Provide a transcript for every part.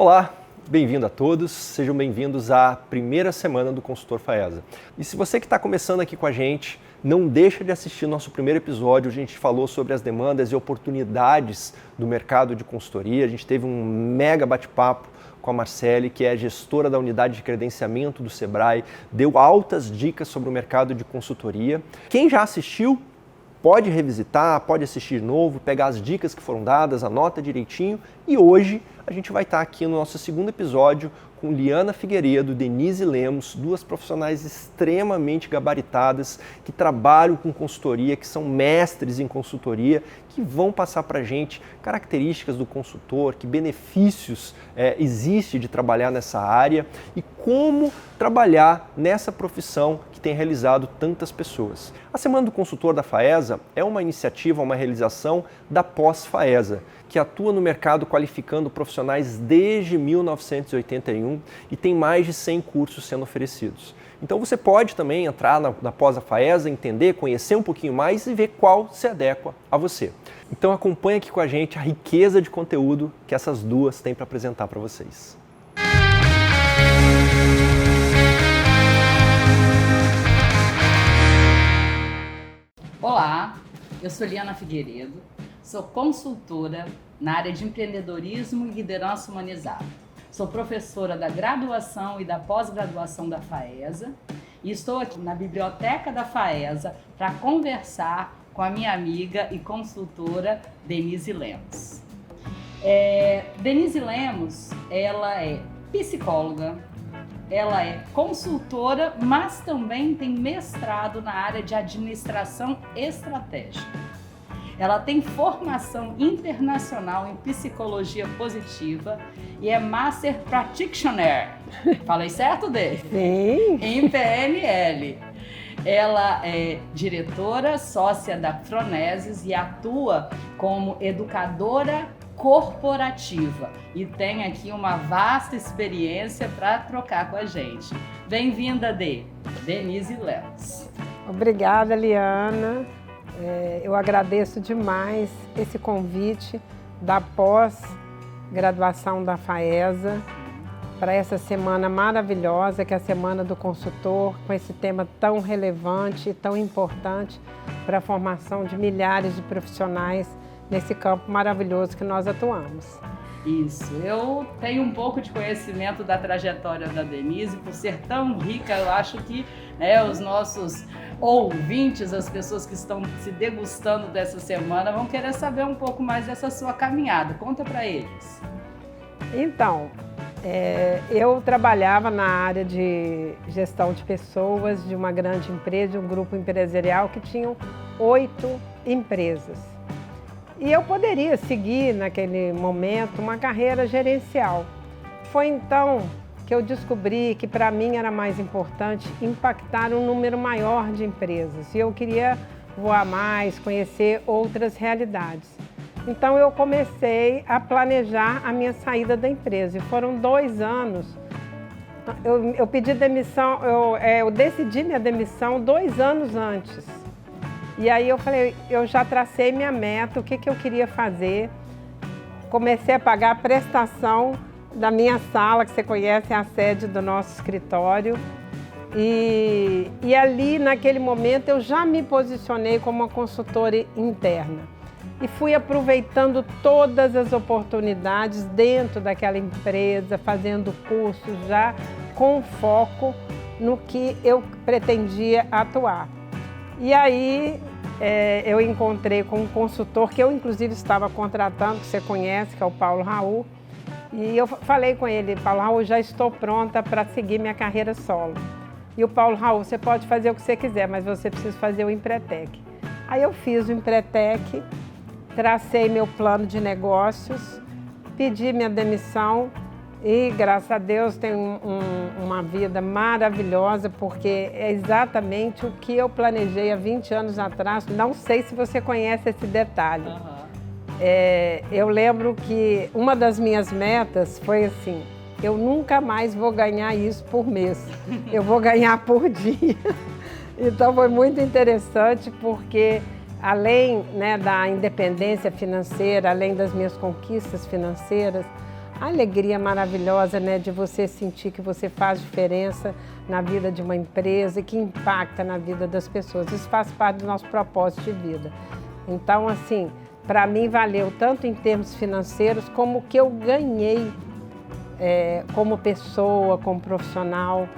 Olá, bem-vindo a todos, sejam bem-vindos à primeira semana do Consultor Faesa. E se você que está começando aqui com a gente, não deixa de assistir nosso primeiro episódio. A gente falou sobre as demandas e oportunidades do mercado de consultoria. A gente teve um mega bate-papo com a Marcele, que é gestora da unidade de credenciamento do Sebrae, deu altas dicas sobre o mercado de consultoria. Quem já assistiu, pode revisitar, pode assistir de novo, pegar as dicas que foram dadas, anota direitinho. E hoje a gente vai estar aqui no nosso segundo episódio com Liana Figueiredo, Denise Lemos, duas profissionais extremamente gabaritadas que trabalham com consultoria, que são mestres em consultoria, que vão passar para a gente características do consultor, que benefícios existe de trabalhar nessa área e como trabalhar nessa profissão que tem realizado tantas pessoas. A Semana do Consultor da Faesa é uma iniciativa, uma realização da Pós-Faesa, que atua no mercado qualificando profissionais desde 1981 e tem mais de 100 cursos sendo oferecidos. Então você pode também entrar na Pós-Faesa, entender, conhecer um pouquinho mais e ver qual se adequa a você. Então acompanhe aqui com a gente a riqueza de conteúdo que essas duas têm para apresentar para vocês. Olá, eu sou Liana Figueiredo, sou consultora na área de empreendedorismo e liderança humanizada. Sou professora da graduação e da pós-graduação da Faesa e estou aqui na biblioteca da Faesa para conversar com a minha amiga e consultora Denise Lemos. Denise Lemos, ela é psicóloga, ela é consultora, mas também tem mestrado na área de administração estratégica. Ela tem formação internacional em psicologia positiva e é Master Practitioner. Falei certo, Dê? Sim. Em PNL. Ela é diretora, sócia da Froneses e atua como educadora corporativa. E tem aqui uma vasta experiência para trocar com a gente. Bem-vinda, Denise Lemos. Obrigada, Liana. Eu agradeço demais esse convite da pós-graduação da Faesa para essa semana maravilhosa, que é a Semana do Consultor, com esse tema tão relevante e tão importante para a formação de milhares de profissionais nesse campo maravilhoso que nós atuamos. Isso, eu tenho um pouco de conhecimento da trajetória da Denise, por ser tão rica, eu acho que os nossos ouvintes, as pessoas que estão se degustando dessa semana, vão querer saber um pouco mais dessa sua caminhada. Conta para eles. Então, eu trabalhava na área de gestão de pessoas de uma grande empresa, de um grupo empresarial que tinha 8 empresas. E eu poderia seguir naquele momento uma carreira gerencial. Foi então que eu descobri que para mim era mais importante impactar um número maior de empresas. E eu queria voar mais, conhecer outras realidades. Então eu comecei a planejar a minha saída da empresa. E foram 2 anos. Eu pedi demissão, eu decidi minha demissão 2 anos antes. E aí eu falei, eu já tracei minha meta, o que eu queria fazer. Comecei a pagar a prestação da minha sala, que você conhece, é a sede do nosso escritório. E ali, naquele momento, eu já me posicionei como uma consultora interna. E fui aproveitando todas as oportunidades dentro daquela empresa, fazendo cursos já com foco no que eu pretendia atuar. E aí eu encontrei com um consultor que eu inclusive estava contratando, que você conhece, que é o Paulo Raul. E eu falei com ele, Paulo Raul, já estou pronta para seguir minha carreira solo. E o Paulo Raul, você pode fazer o que você quiser, mas você precisa fazer o Empretec. Aí eu fiz o Empretec, tracei meu plano de negócios, pedi minha demissão. E, graças a Deus, tenho uma vida maravilhosa, porque é exatamente o que eu planejei há 20 anos atrás. Não sei se você conhece esse detalhe. Eu lembro que uma das minhas metas foi assim, eu nunca mais vou ganhar isso por mês, eu vou ganhar por dia. Então foi muito interessante, porque além da independência financeira, além das minhas conquistas financeiras, a alegria maravilhosa, né, de você sentir que você faz diferença na vida de uma empresa e que impacta na vida das pessoas. Isso faz parte do nosso propósito de vida. Então, assim, para mim valeu tanto em termos financeiros como o que eu ganhei como pessoa, como profissional,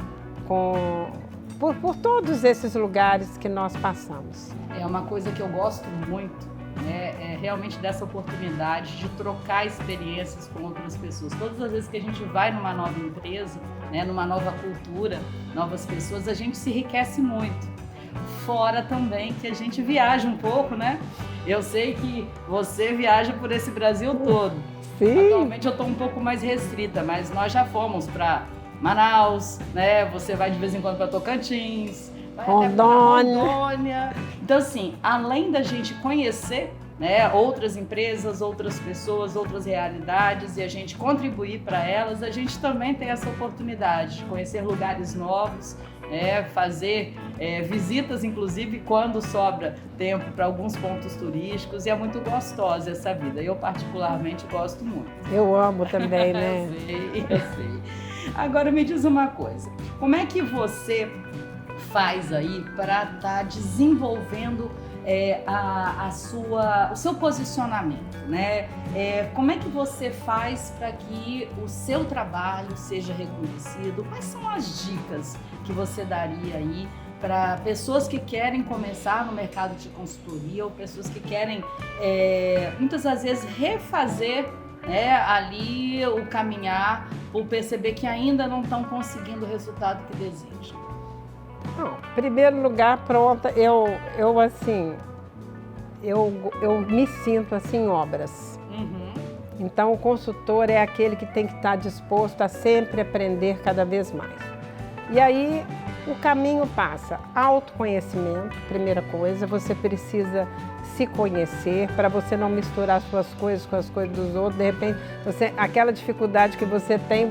por todos esses lugares que nós passamos. É uma coisa que eu gosto muito, né? É realmente dessa oportunidade de trocar experiências com outras pessoas. Todas as vezes que a gente vai numa nova empresa, né, numa nova cultura, novas pessoas, a gente se enriquece muito. Fora também que a gente viaja um pouco, né? Eu sei que você viaja por esse Brasil todo. Sim. Atualmente eu estou um pouco mais restrita, mas nós já fomos para Manaus, né? Você vai de vez em quando para Tocantins, vai até pra Rondônia. Então, assim, além da gente conhecer, né, outras empresas, outras pessoas, outras realidades e a gente contribuir para elas, a gente também tem essa oportunidade de conhecer lugares novos, fazer visitas, inclusive, quando sobra tempo para alguns pontos turísticos, e é muito gostosa essa vida. Eu, particularmente, gosto muito. Eu amo também, né? Eu sei. Agora, me diz uma coisa. Como é que você faz aí para estar desenvolvendo o seu posicionamento, né? Como é que você faz para que o seu trabalho seja reconhecido? Quais são as dicas que você daria aí para pessoas que querem começar no mercado de consultoria ou pessoas que querem, muitas das vezes, refazer ali o caminhar por perceber que ainda não estão conseguindo o resultado que desejam? Não, em primeiro lugar, pronta, eu me sinto assim em obras. Uhum. Então, o consultor é aquele que tem que estar disposto a sempre aprender cada vez mais. E aí, o caminho passa autoconhecimento, primeira coisa, você precisa se conhecer para você não misturar suas coisas com as coisas dos outros. De repente, aquela dificuldade que você tem,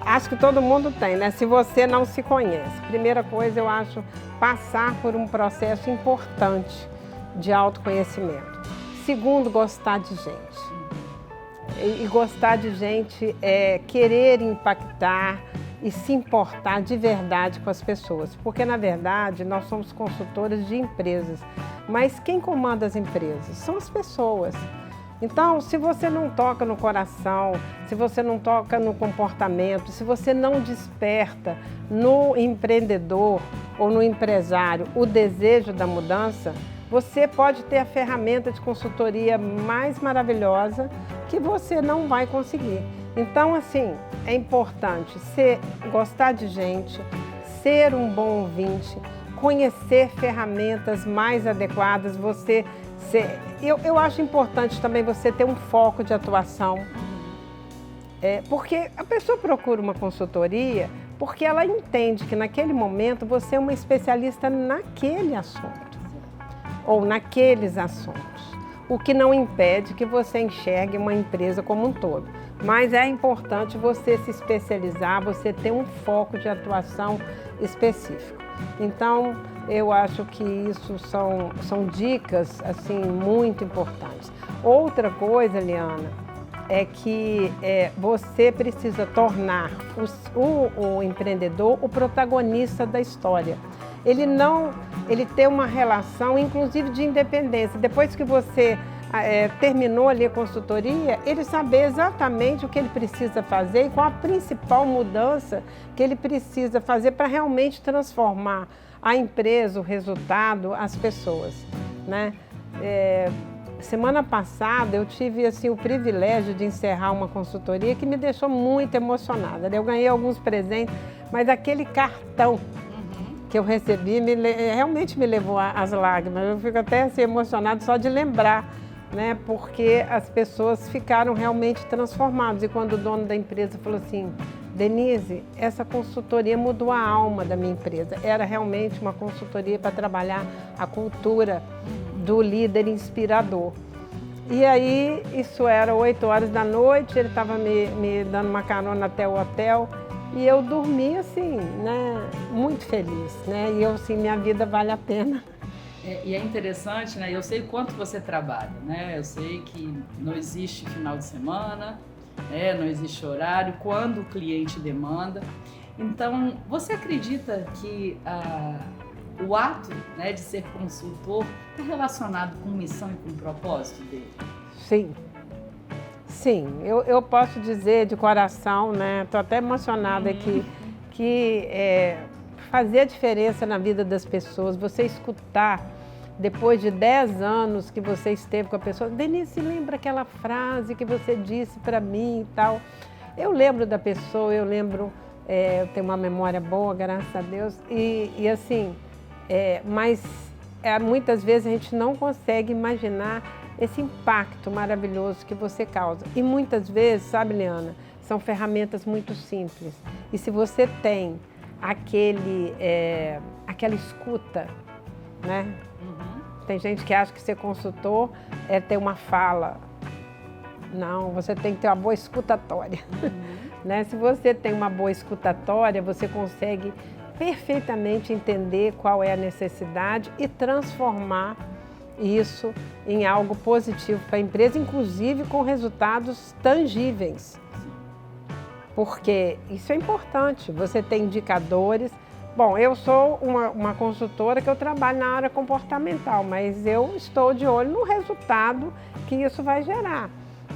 acho que todo mundo tem, né? Se você não se conhece. Primeira coisa, eu acho, passar por um processo importante de autoconhecimento. Segundo, gostar de gente. E gostar de gente é querer impactar e se importar de verdade com as pessoas. Porque, na verdade, nós somos consultores de empresas. Mas quem comanda as empresas? São as pessoas. Então, se você não toca no coração, se você não toca no comportamento, se você não desperta no empreendedor ou no empresário o desejo da mudança, você pode ter a ferramenta de consultoria mais maravilhosa que você não vai conseguir. Então, assim, é importante gostar de gente, ser um bom ouvinte, conhecer ferramentas mais adequadas, eu acho importante também você ter um foco de atuação, porque a pessoa procura uma consultoria porque ela entende que naquele momento você é uma especialista naquele assunto ou naqueles assuntos, o que não impede que você enxergue uma empresa como um todo. Mas é importante você se especializar, você ter um foco de atuação específico. Então, eu acho que isso são dicas assim, muito importantes. Outra coisa, Liana, é que você precisa tornar o empreendedor o protagonista da história. Ele tem uma relação, inclusive, de independência. Depois que você terminou ali a consultoria, ele saber exatamente o que ele precisa fazer e qual a principal mudança que ele precisa fazer para realmente transformar a empresa, o resultado, as pessoas, né? Semana passada eu tive assim, o privilégio de encerrar uma consultoria que me deixou muito emocionada. Eu ganhei alguns presentes, mas aquele cartão que eu recebi realmente me levou às lágrimas. Eu fico até assim, emocionada só de lembrar, né? Porque as pessoas ficaram realmente transformadas. E quando o dono da empresa falou assim: Denise, essa consultoria mudou a alma da minha empresa. Era realmente uma consultoria para trabalhar a cultura do líder inspirador. E aí, isso era 8 horas da noite, ele estava me dando uma carona até o hotel. E eu dormi assim, né, muito feliz, né? E eu, assim, minha vida vale a pena. E é interessante, né? Eu sei quanto você trabalha, né? Eu sei que não existe final de semana, né? Não existe horário, quando o cliente demanda. Então, você acredita que o ato, né, de ser consultor está relacionado com missão e com propósito dele? Sim. Sim, eu posso dizer de coração, né? Estou até emocionada aqui, que fazer a diferença na vida das pessoas, você escutar, depois de 10 anos que você esteve com a pessoa, Denise, lembra aquela frase que você disse para mim e tal? Eu lembro da pessoa, eu lembro, eu tenho uma memória boa, graças a Deus, e assim, mas muitas vezes a gente não consegue imaginar esse impacto maravilhoso que você causa. E muitas vezes, sabe, Liana, são ferramentas muito simples. E se você tem aquela escuta, né? Tem gente que acha que ser consultor é ter uma fala. Não, você tem que ter uma boa escutatória. Né? Se você tem uma boa escutatória, você consegue perfeitamente entender qual é a necessidade e transformar isso em algo positivo para a empresa, inclusive com resultados tangíveis. Porque isso é importante, você tem indicadores. Bom, eu sou uma consultora que eu trabalho na área comportamental, mas eu estou de olho no resultado que isso vai gerar.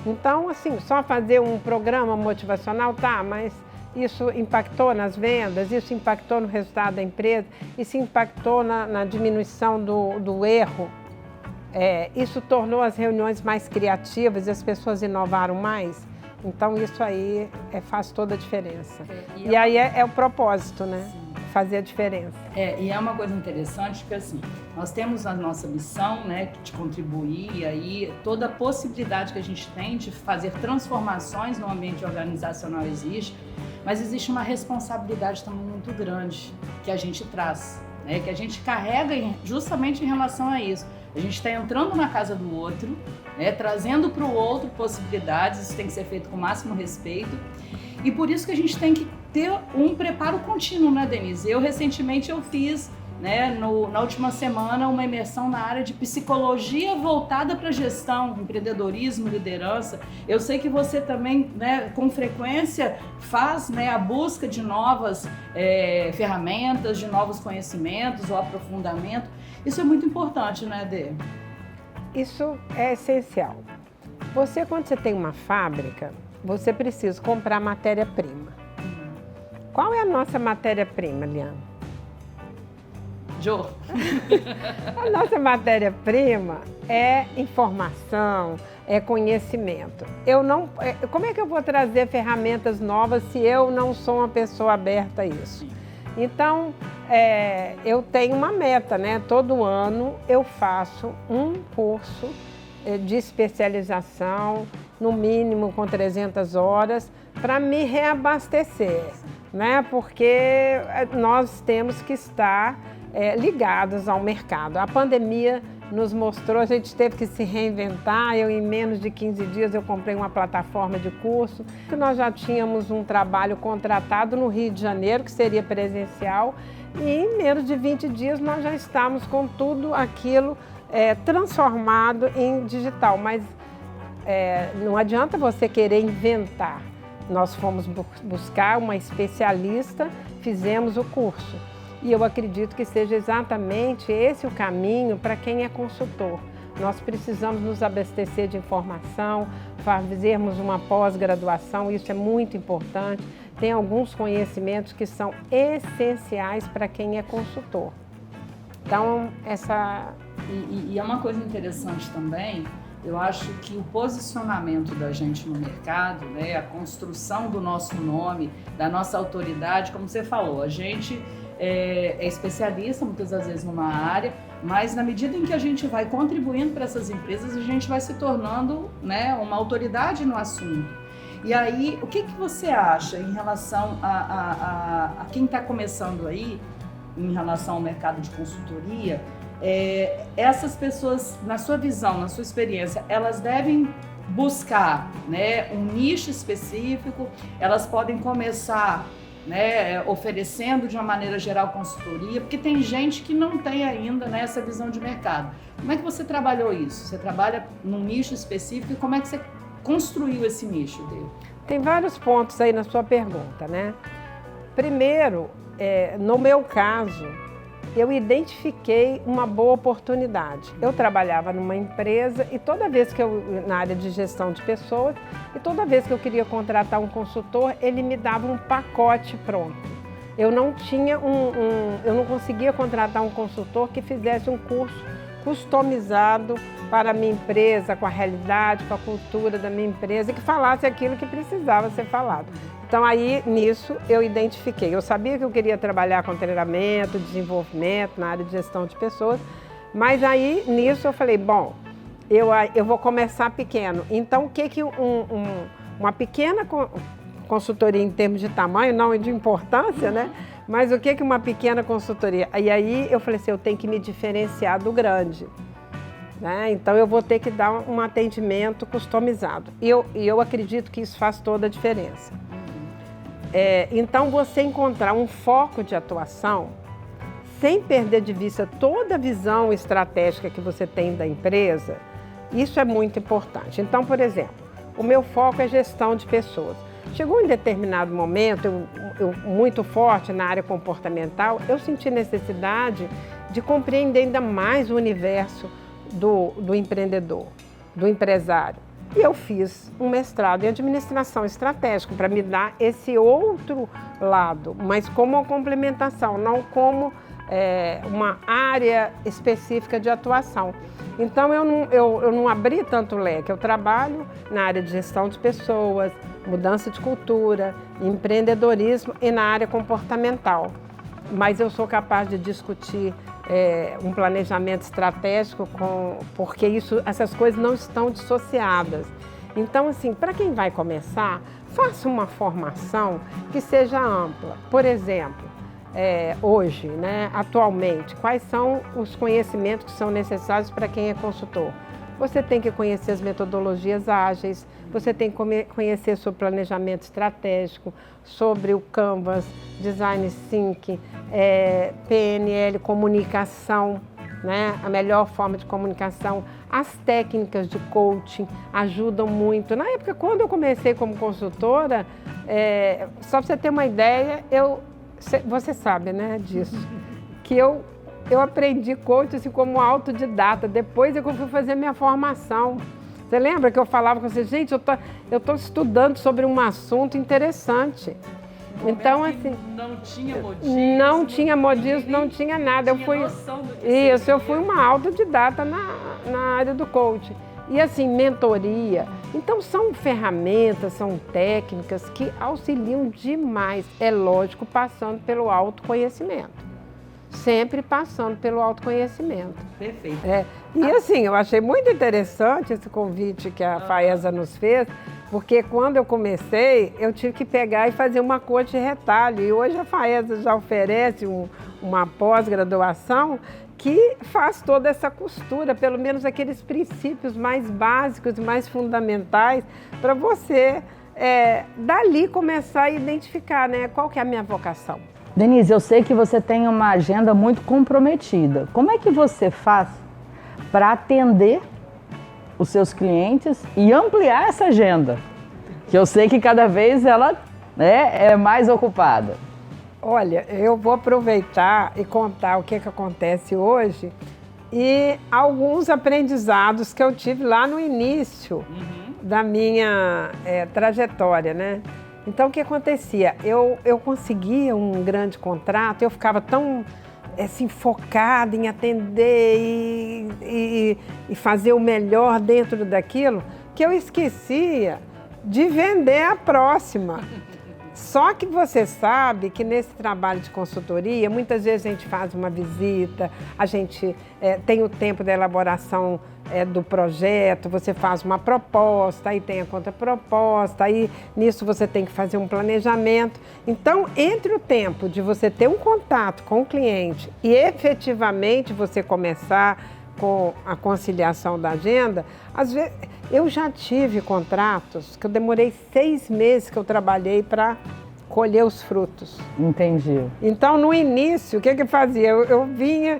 Então, assim, só fazer um programa motivacional, tá, mas isso impactou nas vendas, isso impactou no resultado da empresa, isso impactou na diminuição do erro. Isso tornou as reuniões mais criativas e as pessoas inovaram mais. Então, isso aí faz toda a diferença. E aí é o propósito, né? Sim. Fazer a diferença. E é uma coisa interessante porque, assim, nós temos a nossa missão, né, de contribuir, e aí toda a possibilidade que a gente tem de fazer transformações no ambiente organizacional existe, mas existe uma responsabilidade também muito grande que a gente traz, né, que a gente carrega justamente em relação a isso. A gente está entrando na casa do outro, né, trazendo para o outro possibilidades, isso tem que ser feito com o máximo respeito. E por isso que a gente tem que ter um preparo contínuo, né, Denise? Recentemente eu fiz, né, na última semana, uma imersão na área de psicologia voltada para gestão, empreendedorismo, liderança. Eu sei que você também, né, com frequência faz, né, a busca de novas ferramentas, de novos conhecimentos, o aprofundamento. Isso é muito importante, né, Dê? Isso é essencial. Quando você tem uma fábrica, você precisa comprar matéria-prima. Qual é a nossa matéria-prima, Liana? Jô. A nossa matéria-prima é informação, é conhecimento. Como é que eu vou trazer ferramentas novas se eu não sou uma pessoa aberta a isso? Então, eu tenho uma meta, né? Todo ano eu faço um curso de especialização, no mínimo com 300 horas, para me reabastecer, né? Porque nós temos que estar ligados ao mercado. A pandemia nos mostrou, a gente teve que se reinventar. Em menos de 15 dias eu comprei uma plataforma de curso. Nós já tínhamos um trabalho contratado no Rio de Janeiro, que seria presencial, e em menos de 20 dias nós já estávamos com tudo aquilo transformado em digital. Mas não adianta você querer inventar. Nós fomos buscar uma especialista, fizemos o curso. E eu acredito que seja exatamente esse o caminho para quem é consultor. Nós precisamos nos abastecer de informação, fazermos uma pós-graduação, isso é muito importante. Tem alguns conhecimentos que são essenciais para quem é consultor. Então, E é uma coisa interessante também, eu acho que o posicionamento da gente no mercado, né, a construção do nosso nome, da nossa autoridade, como você falou, a gente é especialista muitas das vezes numa área, mas na medida em que a gente vai contribuindo para essas empresas, a gente vai se tornando, né, uma autoridade no assunto. E aí, o que você acha em relação a quem está começando aí, em relação ao mercado de consultoria? Essas pessoas, na sua visão, na sua experiência, elas devem buscar, né, um nicho específico, elas podem começar, né, oferecendo de uma maneira geral consultoria, porque tem gente que não tem ainda, né, essa visão de mercado. Como é que você trabalhou isso? Você trabalha num nicho específico e como é que você construiu esse nicho dele? Tem vários pontos aí na sua pergunta, né? Primeiro, no meu caso, eu identifiquei uma boa oportunidade. Eu trabalhava numa empresa e toda vez que na área de gestão de pessoas, e toda vez que eu queria contratar um consultor, ele me dava um pacote pronto. Eu não tinha eu não conseguia contratar um consultor que fizesse um curso customizado para a minha empresa, com a realidade, com a cultura da minha empresa, e que falasse aquilo que precisava ser falado. Então aí, nisso, eu identifiquei. Eu sabia que eu queria trabalhar com treinamento, desenvolvimento, na área de gestão de pessoas, mas aí, nisso, eu falei, bom, eu vou começar pequeno. Então, o que uma pequena consultoria em termos de tamanho, não de importância, né? Mas o que uma pequena consultoria? E aí eu falei assim, eu tenho que me diferenciar do grande, né? Então eu vou ter que dar um atendimento customizado. E eu acredito que isso faz toda a diferença. Então você encontrar um foco de atuação, sem perder de vista toda a visão estratégica que você tem da empresa, isso é muito importante. Então, por exemplo, o meu foco é gestão de pessoas. Chegou em determinado momento, eu muito forte na área comportamental, eu senti necessidade de compreender ainda mais o universo do empreendedor, do empresário. E eu fiz um mestrado em administração estratégica para me dar esse outro lado, mas como uma complementação, não como uma área específica de atuação. Então eu não abri tanto leque, eu trabalho na área de gestão de pessoas, mudança de cultura, empreendedorismo e na área comportamental. Mas eu sou capaz de discutir um planejamento estratégico porque essas coisas não estão dissociadas. Então, assim, para quem vai começar, faça uma formação que seja ampla. Por exemplo, hoje, né, atualmente, quais são os conhecimentos que são necessários para quem é consultor? Você tem que conhecer as metodologias ágeis, você tem que conhecer sobre planejamento estratégico, sobre o Canvas, Design Thinking, PNL, comunicação, né? A melhor forma de comunicação. As técnicas de coaching ajudam muito. Na época, quando eu comecei como consultora, só para você ter uma ideia, você sabe, né, disso, que eu aprendi coaching assim, como autodidata, depois é que eu fui fazer minha formação. Você lembra que eu falava com você, gente, eu tô estudando sobre um assunto interessante. Então, assim, não tinha modismo. Não tinha modismo, não tinha nada. Eu fui uma autodidata na área do coaching. E assim, mentoria. Então são ferramentas, são técnicas que auxiliam demais. É lógico, passando pelo autoconhecimento. Sempre passando pelo autoconhecimento. Perfeito. E assim, eu achei muito interessante esse convite que a FAESA nos fez, porque quando eu comecei, eu tive que pegar e fazer uma coach de retalho. E hoje a FAESA já oferece uma pós-graduação que faz toda essa costura, pelo menos aqueles princípios mais básicos e mais fundamentais, para você, dali, começar a identificar, né, qual que é a minha vocação. Denise, eu sei que você tem uma agenda muito comprometida. Como é que você faz para atender os seus clientes e ampliar essa agenda? Que eu sei que cada vez ela é mais ocupada. Olha, eu vou aproveitar e contar o que acontece hoje e alguns aprendizados que eu tive lá no início da minha trajetória, né? Então, o que acontecia? Eu conseguia um grande contrato, eu ficava tão assim, focada em atender e fazer o melhor dentro daquilo, que eu esquecia de vender a próxima. Só que você sabe que nesse trabalho de consultoria, muitas vezes a gente faz uma visita, a gente tem o tempo da elaboração do projeto, você faz uma proposta, aí tem a contraproposta, aí nisso você tem que fazer um planejamento. Então, entre o tempo de você ter um contato com o cliente e efetivamente você começar com a conciliação da agenda, às vezes eu já tive contratos que eu demorei 6 meses que eu trabalhei para colher os frutos. Entendi. Então, no início, o que eu fazia? Eu vinha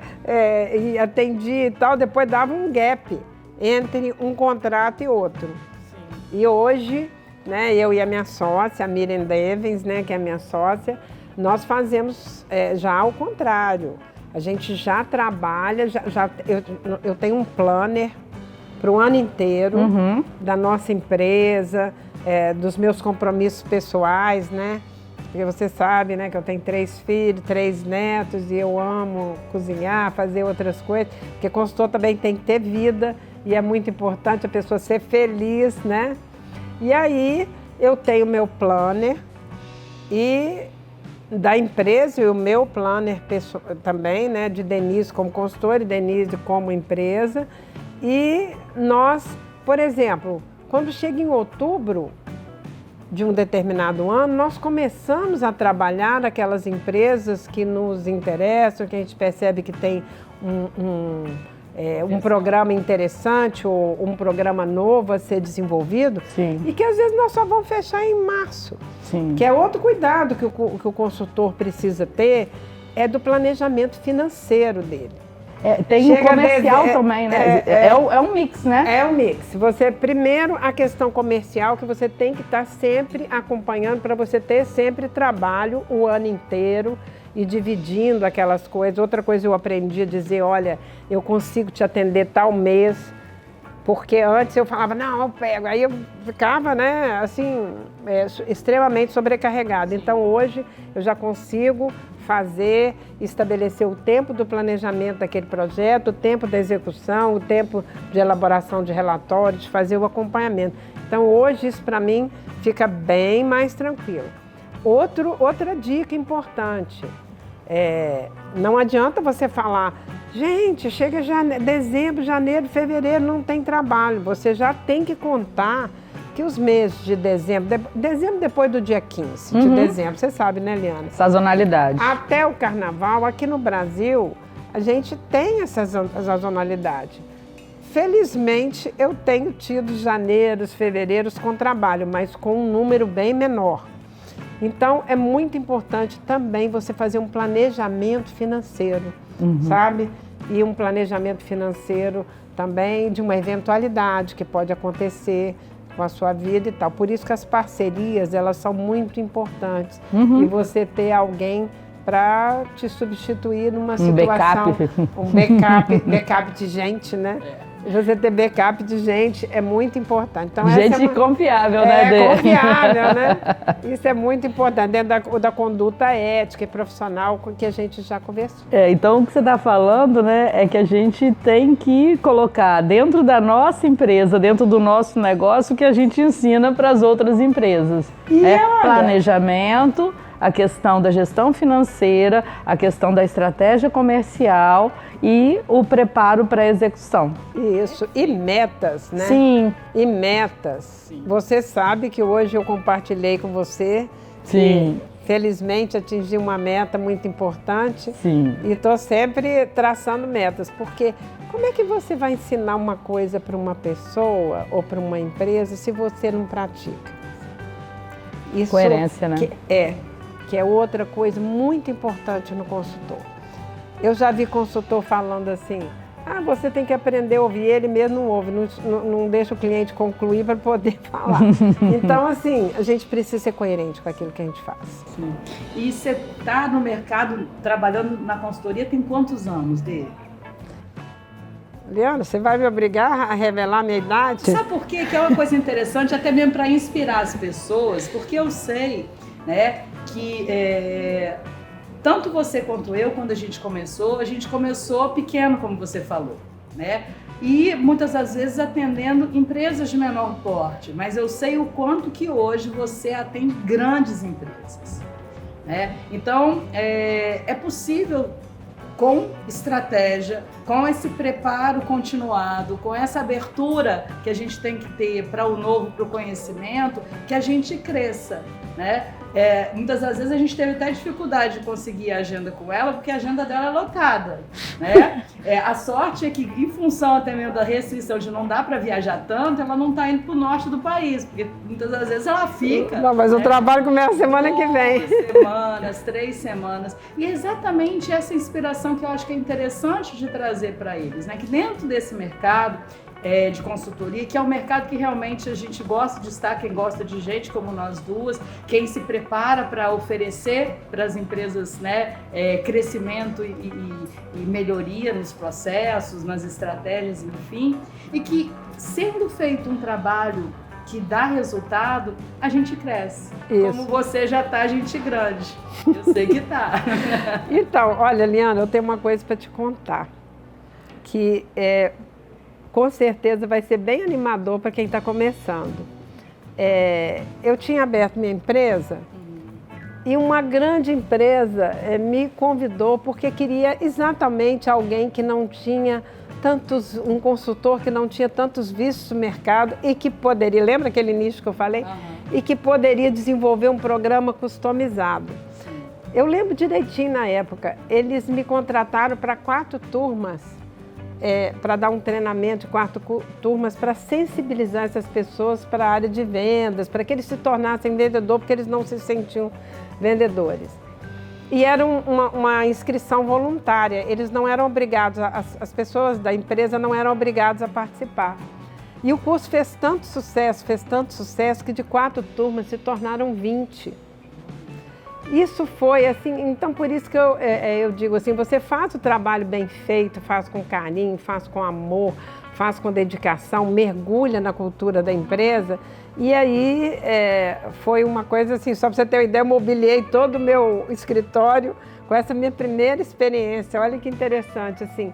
e atendia e tal, depois dava um gap entre um contrato e outro. Sim. E hoje, né, eu e a minha sócia, a Miriam Devens, né, que é a minha sócia, nós fazemos já ao contrário. A gente já trabalha, eu tenho um planner para o ano inteiro da nossa empresa, dos meus compromissos pessoais, né? Porque você sabe, né, que eu tenho 3 filhos, 3 netos e eu amo cozinhar, fazer outras coisas, porque consultor também tem que ter vida e é muito importante a pessoa ser feliz, né? E aí eu tenho meu planner e da empresa e o meu planner também, né, de Denise como consultora e Denise como empresa. E nós, por exemplo, quando chega em outubro de um determinado ano, nós começamos a trabalhar aquelas empresas que nos interessam, que a gente percebe que tem um programa interessante ou um programa novo a ser desenvolvido. Sim. E que às vezes nós só vamos fechar em março. Sim. Que é outro cuidado que o consultor precisa ter, é do planejamento financeiro dele. Tem o comercial também, né? É um mix, né? É um mix. Primeiro, a questão comercial, que você tem que estar sempre acompanhando para você ter sempre trabalho o ano inteiro e dividindo aquelas coisas. Outra coisa eu aprendi a dizer, olha, eu consigo te atender tal mês, porque antes eu falava, não, eu pego. Aí eu ficava, né, assim, extremamente sobrecarregada. Então hoje eu já consigo estabelecer o tempo do planejamento daquele projeto, o tempo da execução, o tempo de elaboração de relatórios, de fazer o acompanhamento. Então hoje isso para mim fica bem mais tranquilo. Outra dica importante, não adianta você falar, gente, chega dezembro, janeiro, fevereiro, não tem trabalho. Você já tem que contar que os meses de dezembro depois do dia 15 de dezembro, você sabe, né, Liana? Sazonalidade. Até o carnaval, aqui no Brasil, a gente tem essa sazonalidade. Felizmente, eu tenho tido janeiros, fevereiros com trabalho, mas com um número bem menor. Então, é muito importante também você fazer um planejamento financeiro, sabe? E um planejamento financeiro também de uma eventualidade que pode acontecer com a sua vida e tal. Por isso que as parcerias, elas são muito importantes. E você ter alguém para te substituir numa situação... Um backup de gente, né? Você ter backup de gente é muito importante. Então, gente confiável, né? Confiável, né? Isso é muito importante, dentro da conduta ética e profissional com que a gente já conversou. Então, o que você está falando, né, é que a gente tem que colocar dentro da nossa empresa, dentro do nosso negócio, o que a gente ensina para as outras empresas. Planejamento, a questão da gestão financeira, a questão da estratégia comercial e o preparo para a execução. Isso, e metas, né? Sim. E metas. Sim. Você sabe que hoje eu compartilhei com você. Sim. Que, felizmente, atingi uma meta muito importante. Sim. E estou sempre traçando metas, porque como é que você vai ensinar uma coisa para uma pessoa ou para uma empresa se você não pratica? Isso, coerência, né? Que é outra coisa muito importante no consultor. Eu já vi consultor falando assim, você tem que aprender a ouvir, ele mesmo não ouve, não deixa o cliente concluir para poder falar. Então, assim, a gente precisa ser coerente com aquilo que a gente faz. Sim. E você está no mercado, trabalhando na consultoria, tem quantos anos dele? Liana, você vai me obrigar a revelar a minha idade? Sabe por quê? Que é uma coisa interessante, até mesmo para inspirar as pessoas, porque eu sei, né, que tanto você quanto eu, quando a gente começou pequeno, como você falou, né? E muitas das vezes atendendo empresas de menor porte, mas eu sei o quanto que hoje você atende grandes empresas, né? Então, é possível, com estratégia, com esse preparo continuado, com essa abertura que a gente tem que ter para o novo, para o conhecimento, que a gente cresça, né? Muitas das vezes a gente teve até dificuldade de conseguir a agenda com ela, porque a agenda dela é lotada, né? A sorte é que, em função até mesmo da restrição de não dar para viajar tanto, ela não está indo para o norte do país, porque muitas das vezes ela fica. Não, mas o trabalho começa semana que vem. 2 semanas, 3 semanas. E é exatamente essa inspiração que eu acho que é interessante de trazer para eles, né? Que dentro desse mercado, de consultoria, que é um mercado que realmente a gente gosta de estar, quem gosta de gente como nós duas, quem se prepara para oferecer para as empresas, né, crescimento e melhoria nos processos, nas estratégias, enfim, e que sendo feito um trabalho que dá resultado, a gente cresce. Isso. Como você já tá gente grande. Eu sei que tá. Então, olha, Liana, eu tenho uma coisa para te contar, que com certeza vai ser bem animador para quem está começando. Eu tinha aberto minha empresa e uma grande empresa me convidou porque queria exatamente alguém que não tinha um consultor que não tinha tantos vistos no mercado e que poderia, lembra aquele nicho que eu falei? E que poderia desenvolver um programa customizado. Sim. Eu lembro direitinho na época, eles me contrataram para 4 turmas, para dar um treinamento de 4 turmas, para sensibilizar essas pessoas para a área de vendas, para que eles se tornassem vendedores, porque eles não se sentiam vendedores. E era uma inscrição voluntária, eles não eram obrigados, as pessoas da empresa não eram obrigadas a participar. E o curso fez tanto sucesso, que de 4 turmas se tornaram 20. Isso foi assim, então por isso que eu digo assim, você faz o trabalho bem feito, faz com carinho, faz com amor, faz com dedicação, mergulha na cultura da empresa. E aí foi uma coisa assim, só para você ter uma ideia, eu mobiliei todo o meu escritório com essa minha primeira experiência. Olha que interessante, assim.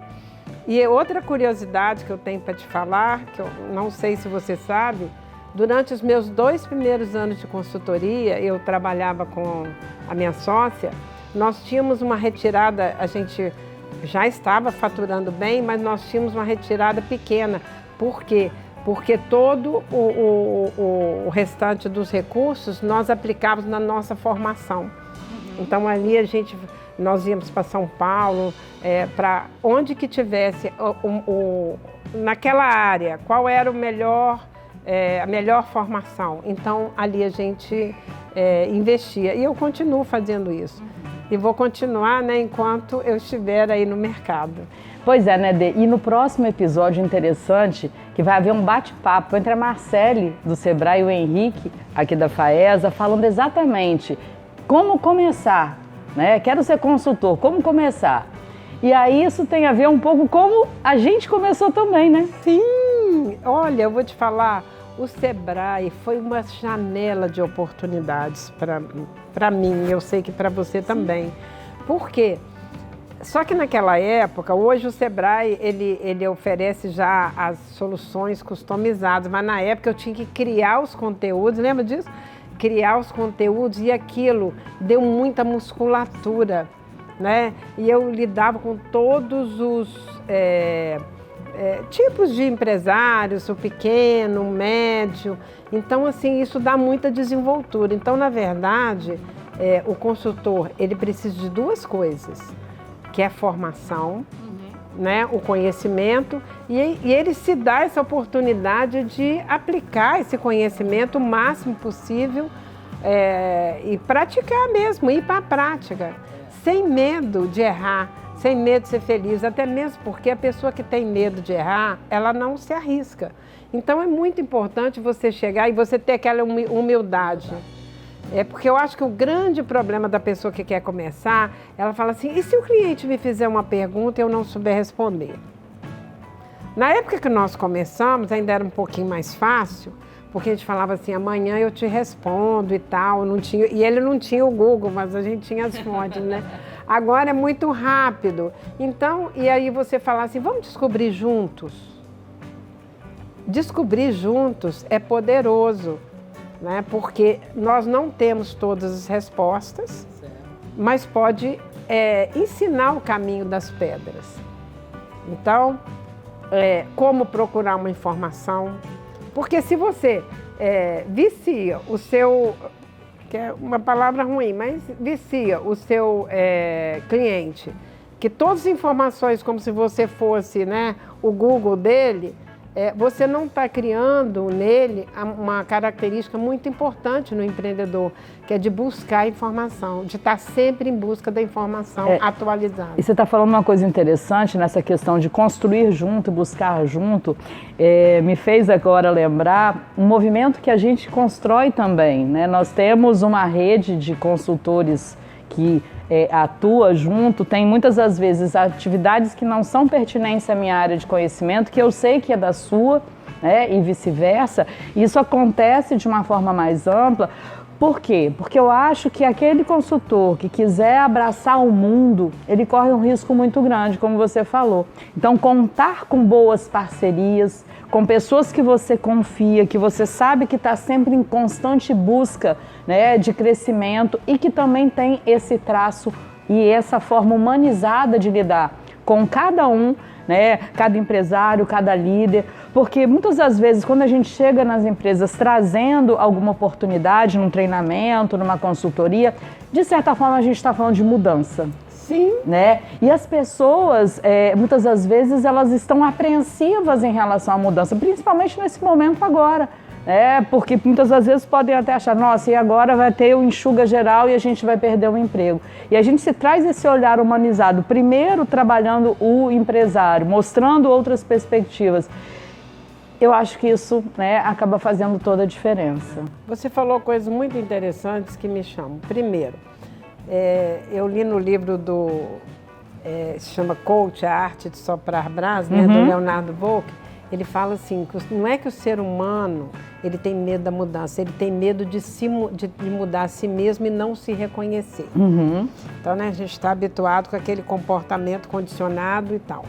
E outra curiosidade que eu tenho para te falar, que eu não sei se você sabe, durante os meus 2 primeiros anos de consultoria, eu trabalhava com a minha sócia, nós tínhamos uma retirada, a gente já estava faturando bem, mas nós tínhamos uma retirada pequena. Por quê? Porque todo o restante dos recursos nós aplicávamos na nossa formação. Então ali nós íamos para São Paulo, para onde que tivesse naquela área, qual era a melhor formação. Então ali a gente investia e eu continuo fazendo isso. E vou continuar, né, enquanto eu estiver aí no mercado. Pois é, né, Dê? E no próximo episódio interessante, que vai haver um bate-papo entre a Marcele, do Sebrae, e o Henrique, aqui da FAESA, falando exatamente como começar, né? Quero ser consultor, como começar? E aí isso tem a ver um pouco como a gente começou também, né? Sim! Olha, eu vou te falar, o Sebrae foi uma janela de oportunidades para mim, eu sei que para você também. Por quê? Só que naquela época, hoje o Sebrae, ele oferece já as soluções customizadas, mas na época eu tinha que criar os conteúdos, lembra disso? Criar os conteúdos e aquilo deu muita musculatura, né? E eu lidava com todos os tipos de empresários, o pequeno, o médio. Então, assim, isso dá muita desenvoltura. Então, na verdade, o consultor, ele precisa de 2 coisas, que é a formação, né, o conhecimento, e ele se dá essa oportunidade de aplicar esse conhecimento o máximo possível e praticar mesmo, ir para a prática, sem medo de errar, sem medo de ser feliz, até mesmo porque a pessoa que tem medo de errar, ela não se arrisca. Então é muito importante você chegar e você ter aquela humildade. Porque eu acho que o grande problema da pessoa que quer começar, ela fala assim, e se o cliente me fizer uma pergunta e eu não souber responder? Na época que nós começamos, ainda era um pouquinho mais fácil, porque a gente falava assim, amanhã eu te respondo e tal, e ele não tinha o Google, mas a gente tinha as fontes, né? Agora é muito rápido. Então, e aí você fala assim, vamos descobrir juntos? Descobrir juntos é poderoso. Né? Porque nós não temos todas as respostas, mas pode ensinar o caminho das pedras. Então, como procurar uma informação, porque se você vicia o seu, que é uma palavra ruim, mas vicia o seu cliente, que todas as informações, como se você fosse, né, o Google dele, você não está criando nele uma característica muito importante no empreendedor, que é de buscar informação, de estar sempre em busca da informação atualizada. E você está falando uma coisa interessante nessa questão de construir junto, buscar junto, me fez agora lembrar um movimento que a gente constrói também, né? Nós temos uma rede de consultores que atua junto, tem muitas das vezes atividades que não são pertinentes à minha área de conhecimento, que eu sei que é da sua, né, e vice-versa. Isso acontece de uma forma mais ampla. Por quê? Porque eu acho que aquele consultor que quiser abraçar o mundo, ele corre um risco muito grande, como você falou. Então, contar com boas parcerias, com pessoas que você confia, que você sabe que está sempre em constante busca, né, de crescimento e que também tem esse traço e essa forma humanizada de lidar com cada um, né, cada empresário, cada líder, porque muitas das vezes quando a gente chega nas empresas trazendo alguma oportunidade num treinamento, numa consultoria, de certa forma a gente está falando de mudança. Sim. Né? E as pessoas, muitas das vezes, elas estão apreensivas em relação à mudança, principalmente nesse momento agora. Porque muitas das vezes podem até achar, nossa, e agora vai ter o enxuga geral e a gente vai perder o emprego. E a gente se traz esse olhar humanizado, primeiro trabalhando o empresário, mostrando outras perspectivas. Eu acho que isso, né, acaba fazendo toda a diferença. Você falou coisas muito interessantes que me chamam. Primeiro, eu li no livro se chama Coach, a Arte de Soprar Brasa, né, do Leonardo Volk. Ele fala assim, que não é que o ser humano ele tem medo da mudança, ele tem medo de mudar a si mesmo e não se reconhecer. Então, né, a gente está habituado com aquele comportamento condicionado e tal.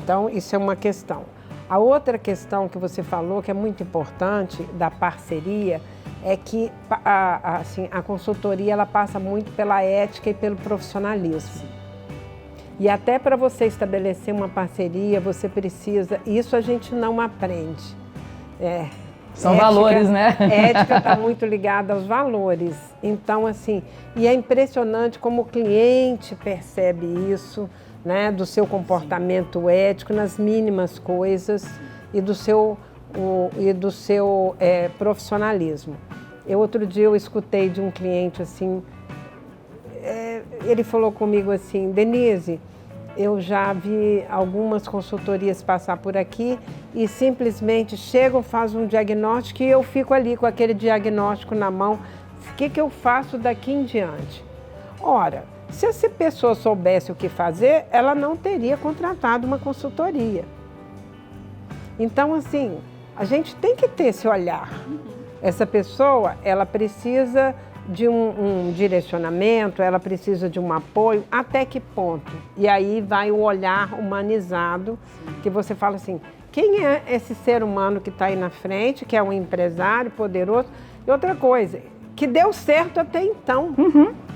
Então, isso é uma questão. A outra questão que você falou, que é muito importante, da parceria, é que a consultoria ela passa muito pela ética e pelo profissionalismo. E até para você estabelecer uma parceria, você precisa... Isso a gente não aprende. São valores, né? Ética está muito ligada aos valores. Então, assim, e é impressionante como o cliente percebe isso, né, do seu comportamento ético nas mínimas coisas e do seu profissionalismo. Outro dia eu escutei de um cliente assim, ele falou comigo assim, Denise, eu já vi algumas consultorias passar por aqui e simplesmente chegam, fazem um diagnóstico e eu fico ali com aquele diagnóstico na mão. O que eu faço daqui em diante? Ora, se essa pessoa soubesse o que fazer, ela não teria contratado uma consultoria. Então, assim, a gente tem que ter esse olhar. Essa pessoa, ela precisa de um direcionamento, ela precisa de um apoio, até que ponto? E aí vai o olhar humanizado, que você fala assim, quem é esse ser humano que está aí na frente, que é um empresário poderoso? E outra coisa, que deu certo até então.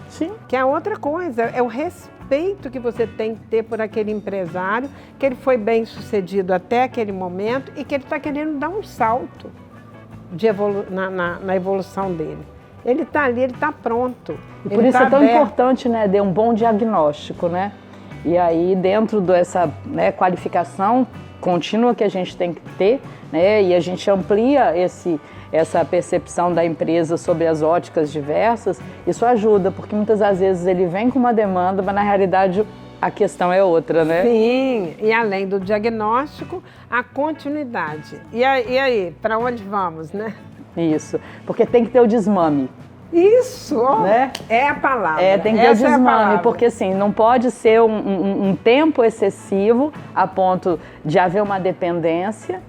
Sim. Que é outra coisa, é o respeito que você tem que ter por aquele empresário, que ele foi bem sucedido até aquele momento e que ele está querendo dar um salto na evolução dele. Ele está ali, ele está pronto. E por isso é tão importante, né, ter um bom diagnóstico, né? E aí, dentro dessa, né, qualificação contínua que a gente tem que ter, né, e a gente amplia essa percepção da empresa sobre as óticas diversas, isso ajuda, porque muitas das vezes ele vem com uma demanda, mas na realidade a questão é outra, né? Sim, e além do diagnóstico, a continuidade. E aí, para onde vamos, né? Isso, porque tem que ter o desmame. Isso, né? É a palavra. Tem que ter o desmame, porque assim, não pode ser um tempo excessivo a ponto de haver uma dependência,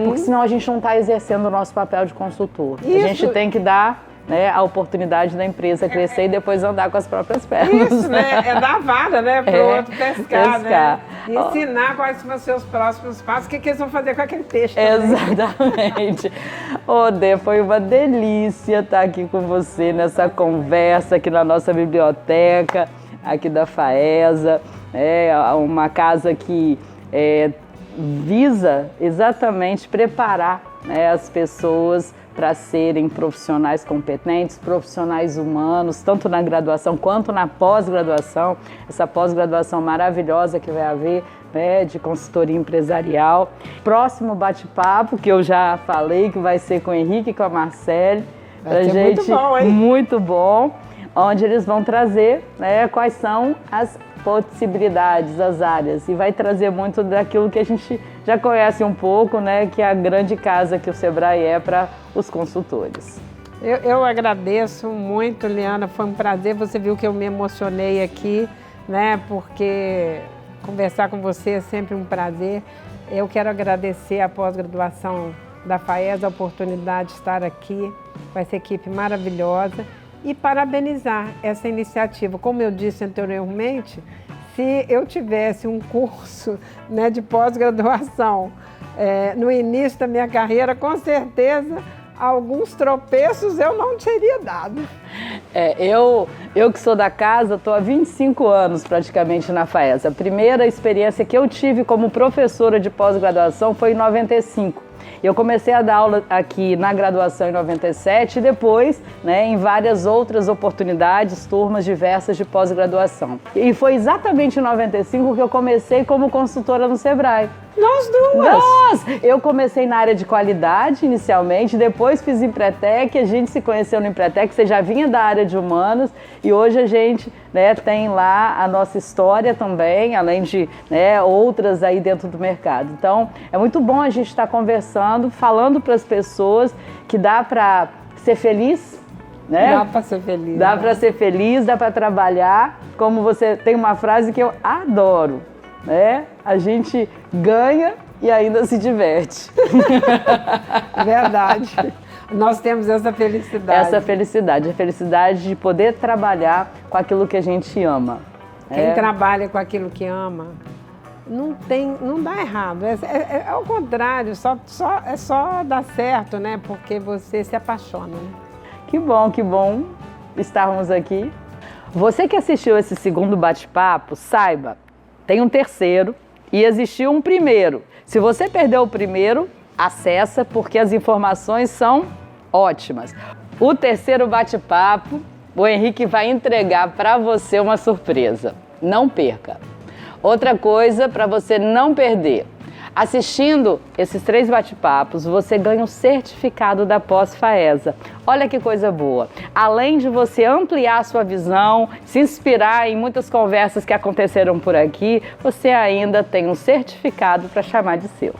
porque senão a gente não está exercendo o nosso papel de consultor. Isso. A gente tem que dar, né, a oportunidade da empresa crescer e depois andar com as próprias pernas. Isso, né? É dar vara, né? Para o outro pescar, né? Ensinar quais são os seus próximos passos, o que eles vão fazer com aquele peixe também. Exatamente. Dê, foi uma delícia estar aqui com você nessa conversa aqui na nossa biblioteca, aqui da FAESA. É uma casa que visa exatamente preparar, né, as pessoas para serem profissionais competentes, profissionais humanos, tanto na graduação quanto na pós-graduação, essa pós-graduação maravilhosa que vai haver, né, de consultoria empresarial. Próximo bate-papo, que eu já falei, que vai ser com o Henrique e com a Marcele, vai ser muito bom, hein? Muito bom, onde eles vão trazer, né, quais são as possibilidades, as áreas, e vai trazer muito daquilo que a gente já conhece um pouco, né, que é a grande casa que o Sebrae é para os consultores. Eu agradeço muito, Liana, foi um prazer, você viu que eu me emocionei aqui, né, porque conversar com você é sempre um prazer. Eu quero agradecer a pós-graduação da FAESA, a oportunidade de estar aqui com essa equipe maravilhosa e parabenizar essa iniciativa. Como eu disse anteriormente, se eu tivesse um curso, né, de pós-graduação no início da minha carreira, com certeza alguns tropeços eu não teria dado. Eu que sou da casa, estou há 25 anos praticamente na FAESA. A primeira experiência que eu tive como professora de pós-graduação foi em 95. Eu comecei a dar aula aqui na graduação em 97 e depois, né, em várias outras oportunidades, turmas diversas de pós-graduação. E foi exatamente em 95 que eu comecei como consultora no Sebrae. Nós duas! Eu comecei na área de qualidade inicialmente, depois fiz Empretec, a gente se conheceu no Empretec, você já vinha da área de humanos e hoje a gente, né, tem lá a nossa história também, além de, né, outras aí dentro do mercado. Então, é muito bom a gente estar conversando, falando para as pessoas que dá para ser feliz, né? Dá para ser feliz. Dá para ser feliz, dá para trabalhar. Como você tem uma frase que eu adoro, né? A gente ganha e ainda se diverte. Verdade. Nós temos essa felicidade. Essa felicidade, a felicidade de poder trabalhar com aquilo que a gente ama. Quem trabalha com aquilo que ama, não dá errado. É ao contrário, é só dar certo, né? Porque você se apaixona, né? Que bom estarmos aqui. Você que assistiu esse segundo bate-papo, saiba, tem um terceiro e existiu um primeiro. Se você perdeu o primeiro, acessa, porque as informações são ótimas. O terceiro bate-papo, o Henrique vai entregar para você uma surpresa. Não perca. Outra coisa para você não perder. Assistindo esses 3 bate-papos, você ganha um certificado da pós-FAESA. Olha que coisa boa. Além de você ampliar a sua visão, se inspirar em muitas conversas que aconteceram por aqui, você ainda tem um certificado para chamar de seu.